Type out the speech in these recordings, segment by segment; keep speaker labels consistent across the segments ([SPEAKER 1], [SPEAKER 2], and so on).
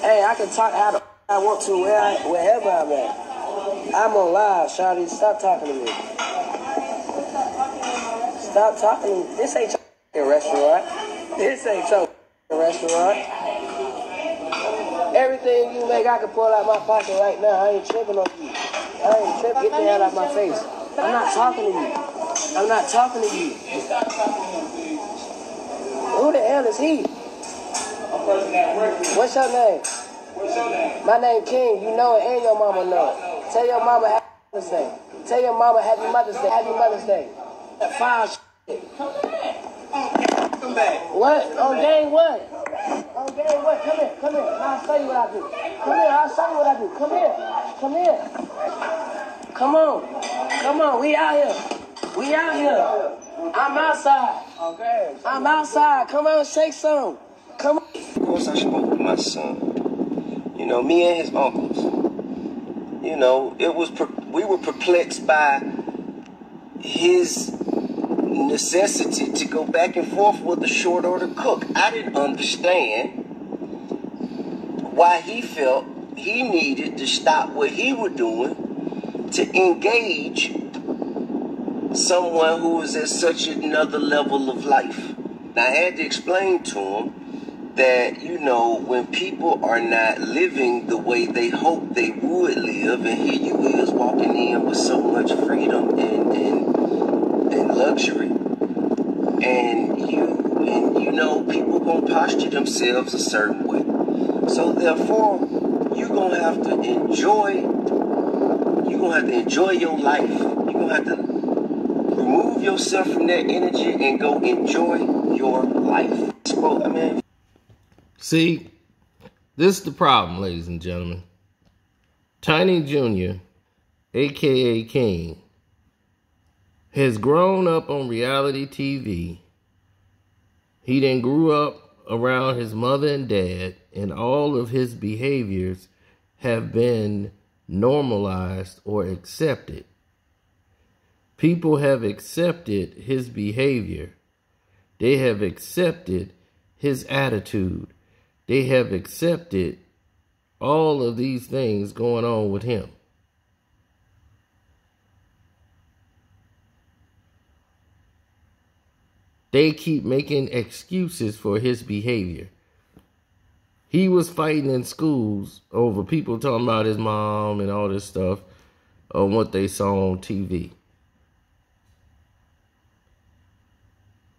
[SPEAKER 1] Hey, I can talk how the I want to wherever I'm at. I'm on live, Shawty. Stop talking to me. Stop talking to me. This ain't your restaurant. This ain't your restaurant. Everything you make, I can pull out my pocket right now. I ain't tripping on you. I ain't tripping. Get the hell out of my face. I'm not talking to you. I'm not talking to you. Who the hell is he? What's your name?
[SPEAKER 2] What's your name?
[SPEAKER 1] My name King. You know it and your mama know it. Tell your mama Happy Mother's Day. Tell your mama Happy Mother's Day. Happy Mother's Day. That foul shit.
[SPEAKER 2] Come back.
[SPEAKER 1] What? On game what? On game what? Come here. Come here. I'll show you what I do. Come here. I'll show you what I do. Come here. Come here. Come on. Come on. We out here. We out here. I'm outside.
[SPEAKER 2] Okay.
[SPEAKER 1] I'm outside. Come on, shake some. Come on.
[SPEAKER 3] Of course, I spoke with my son. You know, me and his uncles. You know, we were perplexed by his necessity to go back and forth with a short order cook. I didn't understand why he felt he needed to stop what he was doing to engage someone who was at such another level of life. And I had to explain to him that, you know, when people are not living the way they hope they would live, and here you is walking in with so much freedom and luxury, and you know, people gonna posture themselves a certain way. So therefore, you're gonna have to enjoy your life. You're gonna have to remove yourself from that energy and go enjoy your life. So, I mean,
[SPEAKER 4] see, this is the problem, ladies and gentlemen. Tiny Jr., a.k.a. King, has grown up on reality TV. He then grew up around his mother and dad, and all of his behaviors have been normalized or accepted. People have accepted his behavior. They have accepted his attitude. They have accepted all of these things going on with him. They keep making excuses for his behavior. He was fighting in schools over people talking about his mom and all this stuff on what they saw on TV.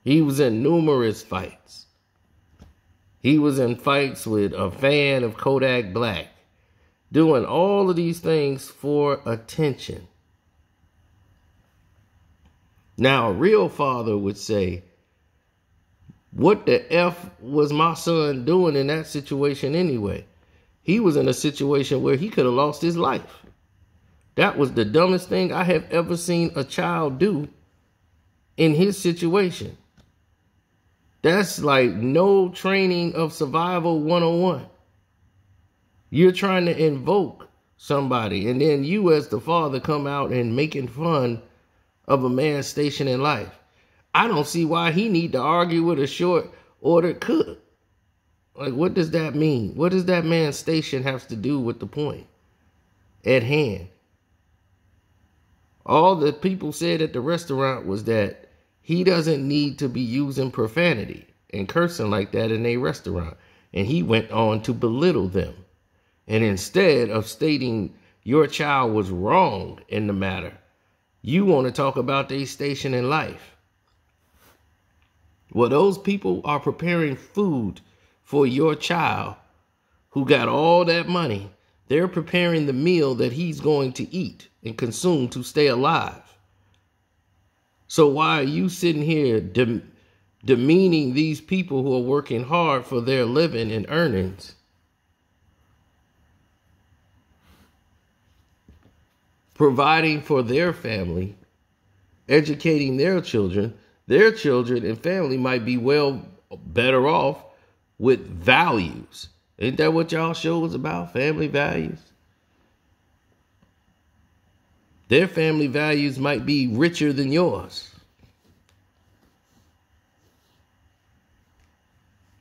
[SPEAKER 4] He was in numerous fights. He was in fights with a fan of Kodak Black, doing all of these things for attention. Now, a real father would say, what the F was my son doing in that situation anyway? He was in a situation where he could have lost his life. That was the dumbest thing I have ever seen a child do in his situation. That's like no training of survival 101. You're trying to invoke somebody, and then you as the father come out and making fun of a man's station in life. I don't see why he need to argue with a short order cook. Like, what does that mean? What does that man's station have to do with the point at hand? All the people said at the restaurant was that he doesn't need to be using profanity and cursing like that in a restaurant. And he went on to belittle them. And instead of stating your child was wrong in the matter, you want to talk about their station in life. Well, those people are preparing food for your child who got all that money. They're preparing the meal that he's going to eat and consume to stay alive. So why are you sitting here demeaning these people who are working hard for their living and earnings? Providing for their family, educating their children and family might be well better off with values. Ain't that what y'all show was about? Family values. Their family values might be richer than yours.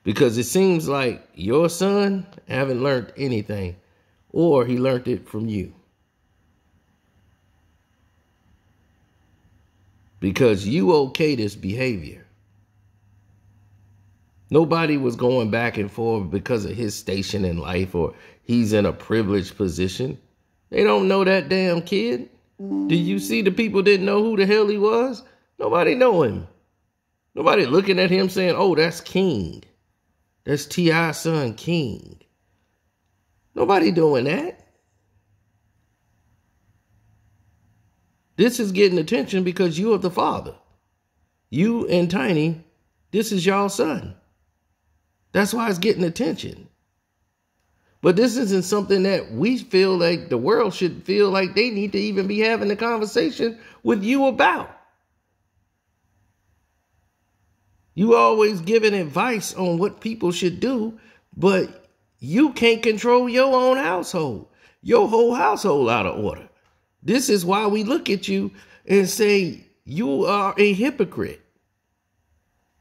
[SPEAKER 4] Because it seems like your son haven't learned anything, or he learned it from you. Because you okay this behavior. Nobody was going back and forth because of his station in life or he's in a privileged position. They don't know that damn kid. Do you see the people didn't know who the hell he was? Nobody know him. Nobody looking at him saying, oh, that's King. That's T.I.'s son, King. Nobody doing that. This is getting attention because you are the father. You and Tiny, this is y'all's son. That's why it's getting attention. But this isn't something that we feel like the world should feel like they need to even be having a conversation with you about. You always giving advice on what people should do, but you can't control your own household. Your whole household out of order. This is why we look at you and say you are a hypocrite.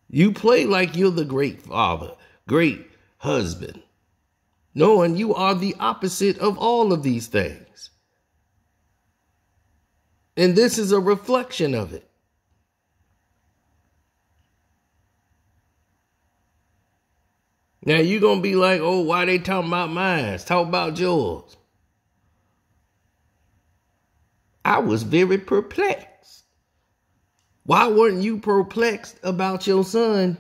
[SPEAKER 4] You play like you're the great father, great husband, knowing you are the opposite of all of these things. And this is a reflection of it. Now you're going to be like, oh, why they talking about mine? Talk about yours. I was very perplexed. Why weren't you perplexed about your son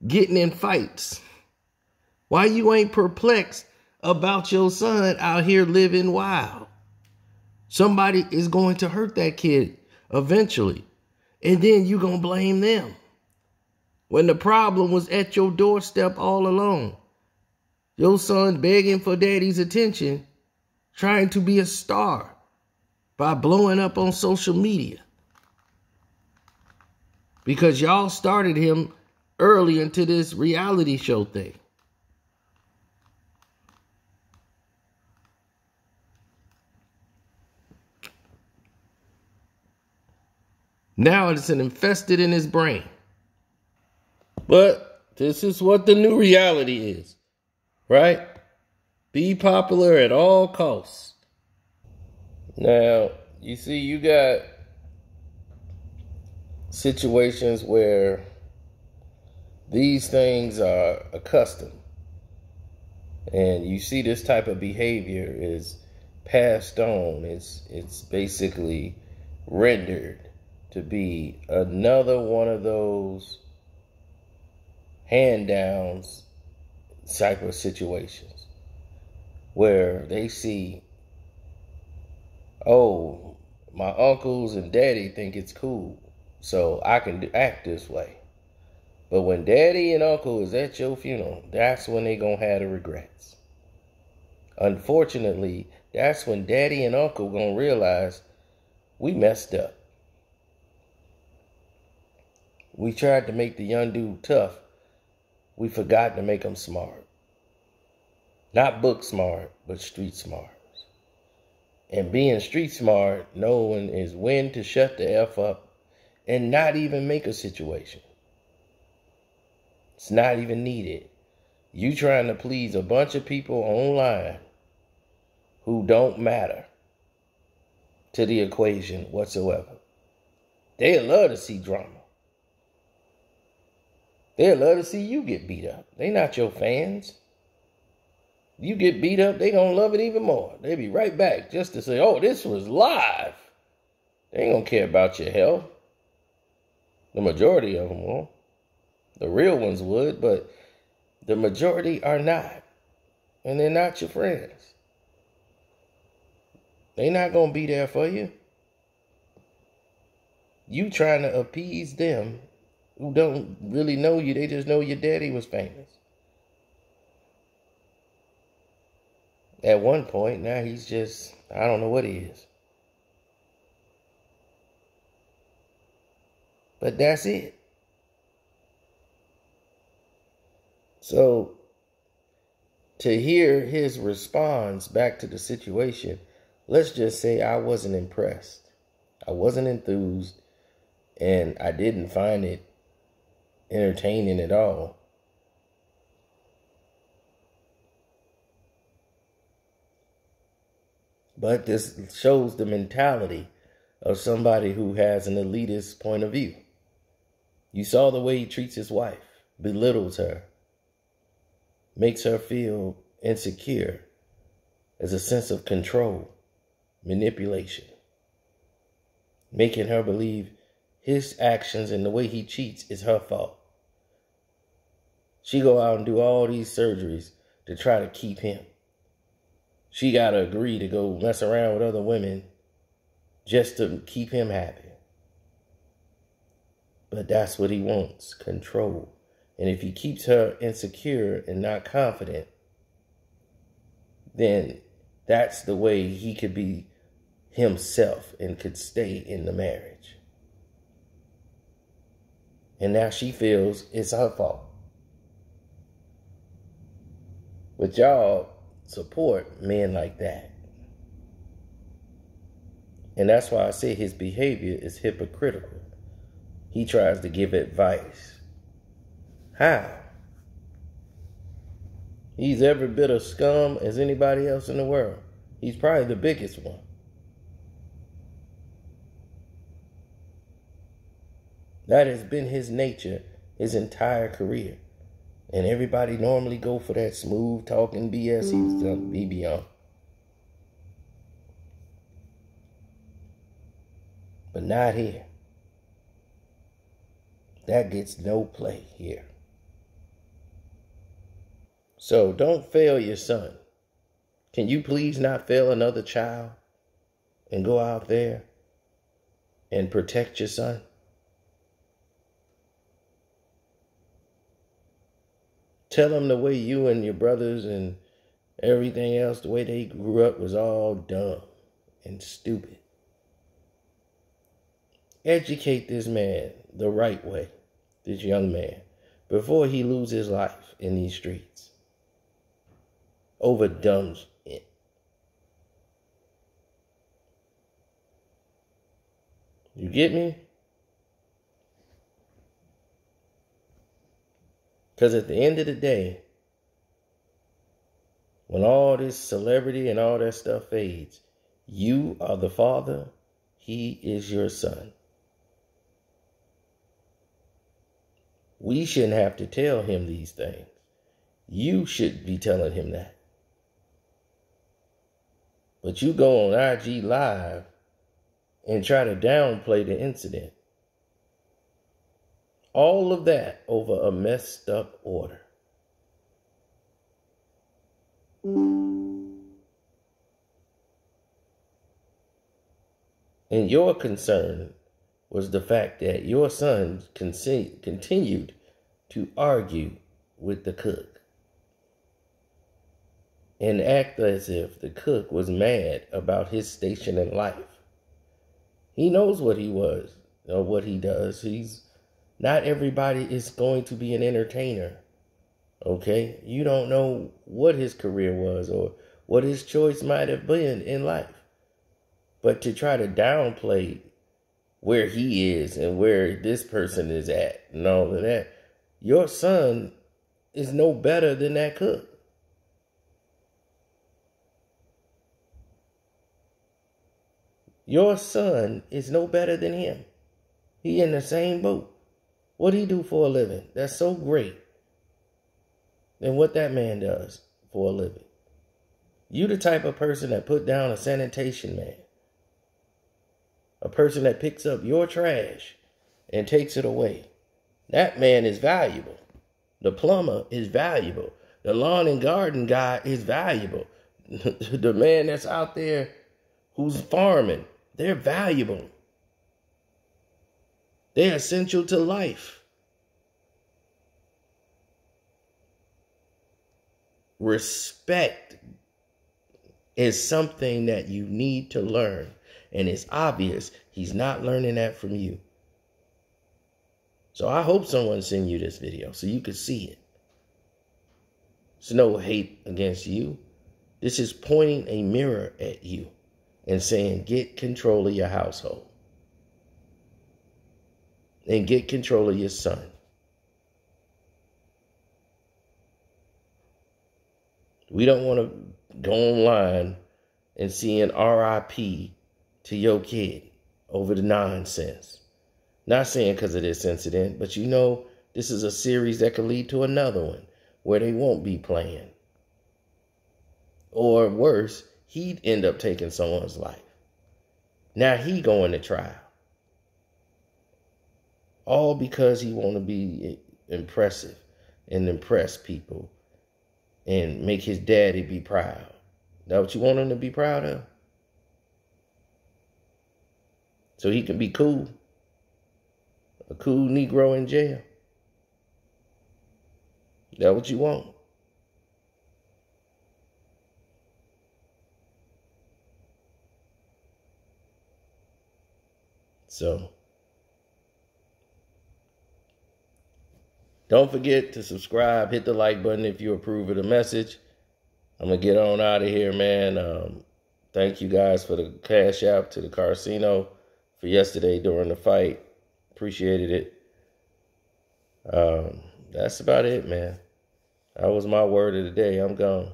[SPEAKER 4] getting in fights? Why you ain't perplexed about your son out here living wild? Somebody is going to hurt that kid eventually. And then you're going to blame them. When the problem was at your doorstep all along. Your son begging for daddy's attention, trying to be a star by blowing up on social media. Because y'all started him early into this reality show thing. Now it's infested in his brain. But this is what the new reality is, right? Be popular at all costs. Now, you see, you got situations where these things are accustomed. And you see this type of behavior is passed on. It's basically rendered to be another one of those hand-downs type of situations where they see, oh, my uncles and daddy think it's cool, so I can act this way. But when daddy and uncle is at your funeral, that's when they gonna have the regrets. Unfortunately, that's when daddy and uncle gonna realize we messed up. We tried to make the young dude tough. We forgot to make them smart. Not book smart, but street smart. And being street smart, knowing is when to shut the F up and not even make a situation. It's not even needed. You trying to please a bunch of people online who don't matter to the equation whatsoever. They love to see drama. They love to see you get beat up. They not your fans. You get beat up, they gonna love it even more. They be right back just to say, oh, this was live. They ain't gonna care about your health. The majority of them won't. The real ones would, but the majority are not. And they're not your friends. They not gonna be there for you. You trying to appease them who don't really know you. They just know your daddy was famous. At one point, now he's just, I don't know what he is. But that's it. So, to hear his response back to the situation, let's just say I wasn't impressed. I wasn't enthused, and I didn't find it entertaining at all. But this shows the mentality of somebody who has an elitist point of view. You saw the way he treats his wife, belittles her, makes her feel insecure as a sense of control, manipulation, making her believe his actions and the way he cheats is her fault. She go out and do all these surgeries to try to keep him. She got to agree to go mess around with other women just to keep him happy. But that's what he wants, control. And if he keeps her insecure and not confident, then that's the way he could be himself and could stay in the marriage. And now she feels it's her fault. But y'all support men like that. And that's why I say his behavior is hypocritical. He tries to give advice. How? He's every bit of scum as anybody else in the world. He's probably the biggest one. That has been his nature his entire career. And everybody normally go for that smooth talking BS he be on. But not here. That gets no play here. So don't fail your son. Can you please not fail another child and go out there and protect your son? Tell him the way you and your brothers and everything else, the way they grew up was all dumb and stupid. Educate this man the right way, this young man, before he loses his life in these streets over dumb shit. You get me? Because at the end of the day, when all this celebrity and all that stuff fades, you are the father, he is your son. We shouldn't have to tell him these things. You should be telling him that. But you go on IG Live and try to downplay the incident. All of that over a messed up order. And your concern was the fact that your son continued to argue with the cook and act as if the cook was mad about his station in life. He knows what he was or what he does. Not everybody is going to be an entertainer, okay? You don't know what his career was or what his choice might have been in life. But to try to downplay where he is and where this person is at and all of that, your son is no better than that cook. Your son is no better than him. He in the same boat. What do he do for a living? That's so great than what that man does for a living. You the type of person that put down a sanitation man. A person that picks up your trash and takes it away. That man is valuable. The plumber is valuable. The lawn and garden guy is valuable. The man that's out there who's farming, they're valuable. They're essential to life. Respect is something that you need to learn. And it's obvious he's not learning that from you. So I hope someone send you this video so you can see it. It's no hate against you. This is pointing a mirror at you and saying, get control of your household. And get control of your son. We don't want to go online and seeing RIP to your kid over the nonsense. Not saying because of this incident, but you know, this is a series that could lead to another one where they won't be playing. Or worse, he'd end up taking someone's life. Now he going to trial. All because he want to be impressive and impress people and make his daddy be proud. That what you want him to be proud of? So he can be cool. A cool Negro in jail. That what you want? So, don't forget to subscribe. Hit the like button if you approve of the message. I'm going to get on out of here, man. Thank you guys for the cash out to the Carcino for yesterday during the fight. Appreciated it. That's about it, man. That was my word of the day. I'm gone.